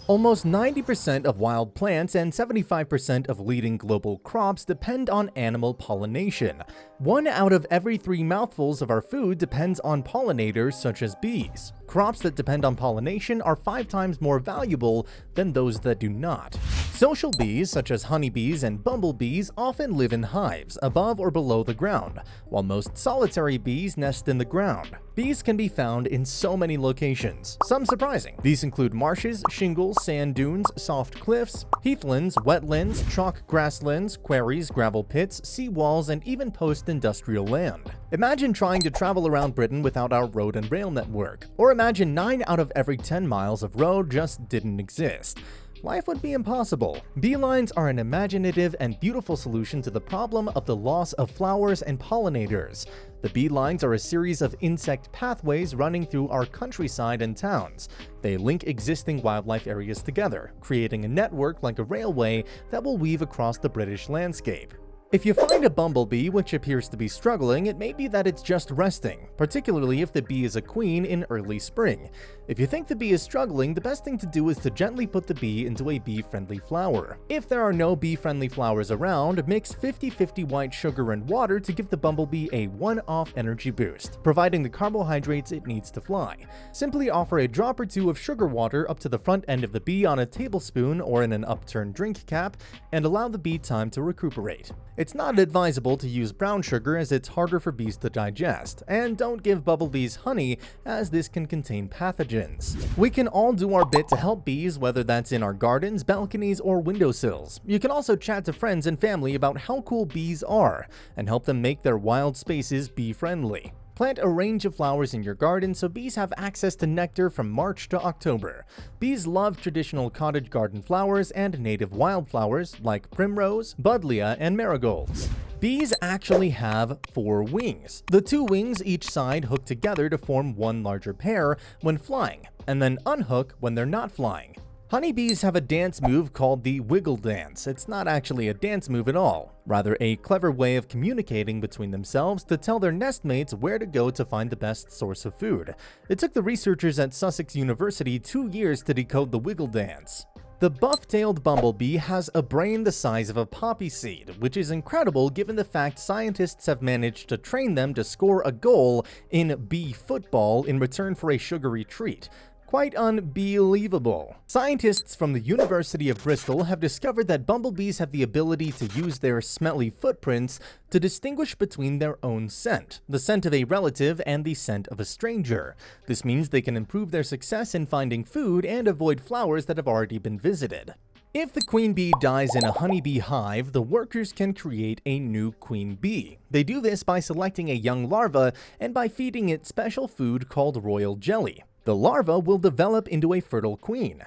Almost 90% of wild plants and 75% of leading global crops depend on animal pollination. 1 out of every 3 mouthfuls of our food depends on pollinators such as bees. Crops that depend on pollination are 5 times more valuable than those that do not. Social bees, such as honeybees and bumblebees, often live in hives above or below the ground, while most solitary bees nest in the ground. Bees can be found in so many locations, some surprising. These include marshes, shingles, sand dunes, soft cliffs, heathlands, wetlands, chalk grasslands, quarries, gravel pits, seawalls, and even post-industrial land. Imagine trying to travel around Britain without our road and rail network. Or imagine 9 out of every 10 miles of road just didn't exist. Life would be impossible. Beelines are an imaginative and beautiful solution to the problem of the loss of flowers and pollinators. The beelines are a series of insect pathways running through our countryside and towns. They link existing wildlife areas together, creating a network like a railway that will weave across the British landscape. If you find a bumblebee which appears to be struggling, it may be that it's just resting, particularly if the bee is a queen in early spring. If you think the bee is struggling, the best thing to do is to gently put the bee into a bee-friendly flower. If there are no bee-friendly flowers around, mix 50-50 white sugar and water to give the bumblebee a one-off energy boost, providing the carbohydrates it needs to fly. Simply offer a drop or two of sugar water up to the front end of the bee on a tablespoon or in an upturned drink cap, and allow the bee time to recuperate. It's not advisable to use brown sugar as it's harder for bees to digest, and don't give bumblebees honey as this can contain pathogens. We can all do our bit to help bees, whether that's in our gardens, balconies, or windowsills. You can also chat to friends and family about how cool bees are, and help them make their wild spaces bee-friendly. Plant a range of flowers in your garden so bees have access to nectar from March to October. Bees love traditional cottage garden flowers and native wildflowers like primrose, buddleia, and marigolds. Bees actually have 4 wings. The 2 wings each side hook together to form one larger pair when flying, and then unhook when they're not flying. Honeybees have a dance move called the wiggle dance. It's not actually a dance move at all, rather a clever way of communicating between themselves to tell their nestmates where to go to find the best source of food. It took the researchers at Sussex University 2 years to decode the wiggle dance. The buff-tailed bumblebee has a brain the size of a poppy seed, which is incredible given the fact scientists have managed to train them to score a goal in bee football in return for a sugary treat. Quite unbelievable. Scientists from the University of Bristol have discovered that bumblebees have the ability to use their smelly footprints to distinguish between their own scent, the scent of a relative, and the scent of a stranger. This means they can improve their success in finding food and avoid flowers that have already been visited. If the queen bee dies in a honeybee hive, the workers can create a new queen bee. They do this by selecting a young larva and by feeding it special food called royal jelly. The larva will develop into a fertile queen.